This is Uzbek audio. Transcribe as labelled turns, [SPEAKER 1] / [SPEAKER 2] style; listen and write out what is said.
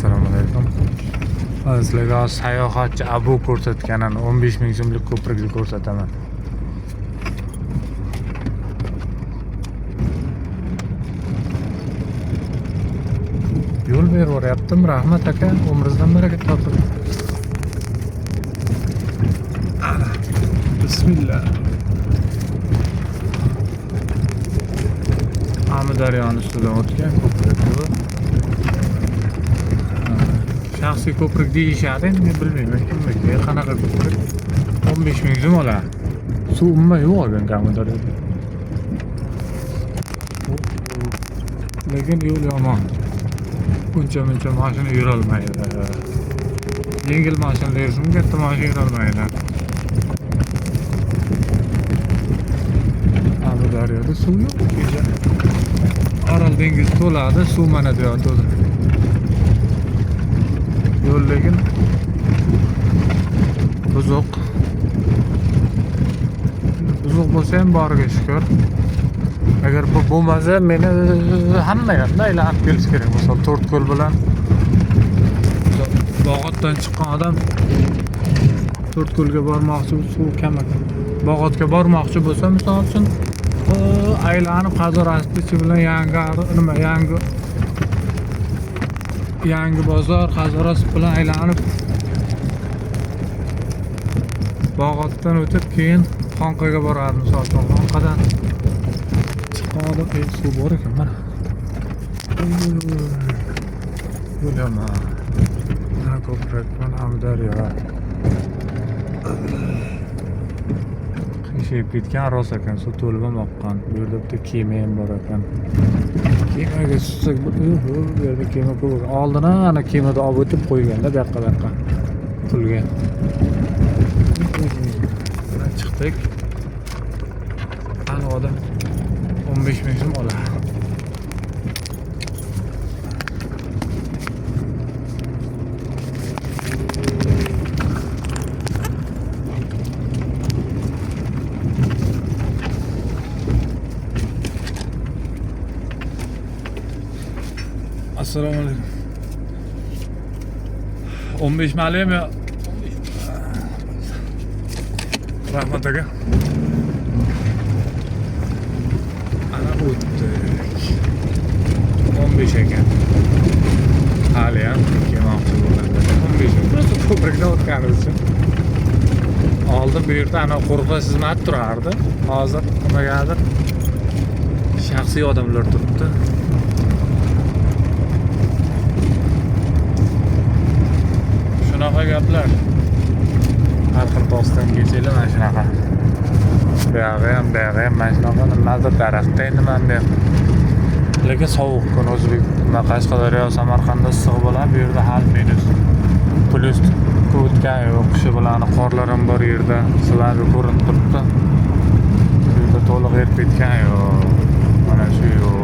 [SPEAKER 1] Assalomu alaykum. Sizlarga sayohatchi Abu ko'rsatganini 15 ming so'mlik ko'prikni ko'rsataman. Yo'l beryaptim, rahmat aka, umringizdan baraka toping. Bismillah. Amudaryoning ustidan o'tgan ko'prik bu. Shaxsiy ko'prik deyishadi, men bilmayman kimniki, qanaqa ko'prik. 15 ming so'm oladi. Suv umuman yo'q ekan Amudaryoda. Lekin yo'l yomon. Uncha mashina yurolmaydi. Yengil mashinalar yursin, katta mashina yurolmaydi. Amudaryoda suv yo'q. Kecha Orol dengizi to'ladi, suv mana bu yoqda to'ldi. Yo'l lekin buzuq. Buzuq bo'lsa ham boriga shukr. Agar bu bo'lmasa meni hamma yoqda aylanib kelish kerak. Misol To'rtko'l bilan Bog'otdan chiqqan odam To'rtko'lga bormoqchi, suv kam ekan. Bog'otga bormoqchi bo'lsa, misol uchun aylanib Qazorasichi bilan yangi bozor Qazoras bilan aylanib Bog'otdan o'tib keyin Xonqaga boradi. Misol uchun Xonqadan chiqqan odam suv bor ekan mana. Yo'l yomon. Mana ko'prik, mana Amudaryo. Qiyshayib ketgan rost ekan, suv to'lib oqqan. Bu yerda bitta kema ham bor ekan. Kemaga tushsak, bu yerda kema ko'p. Oldin ana kemada olib o'tib qo'yganda bu yoqqa pulga. Chiqdik. Ana odam 15 ming so'm oladi. Assalomu alaykum. 15 ma'lum ya. Rahmat aka. Ana o'tdik. 15 ekan. Hali ham kelmoqchi bo'lganda 15. Просто ko'prikdan o'tganimiz uchun. Oldin bu yerda ana qo'riqlash xizmati turardi. Hozir nimagadir shaxsiy odamlar turibdi. Shunaqa gaplar. Har xil postdan kechaylar mana shunaqa. Buyog'i ham mana shunaqa nimadir daraxtda endi mana bu. Lekin sovuq kun o'zbek Qashqadaryo, Samarqandda issiq bo'ladi. Bu yerda hal plus o'tgan yo'q. Qishi bilan qorlar ham bor yerda. Sizlarga ko'rinib turibdi. Bu yerda to'liq erib ketgan yo'q. Mana shu yo'q.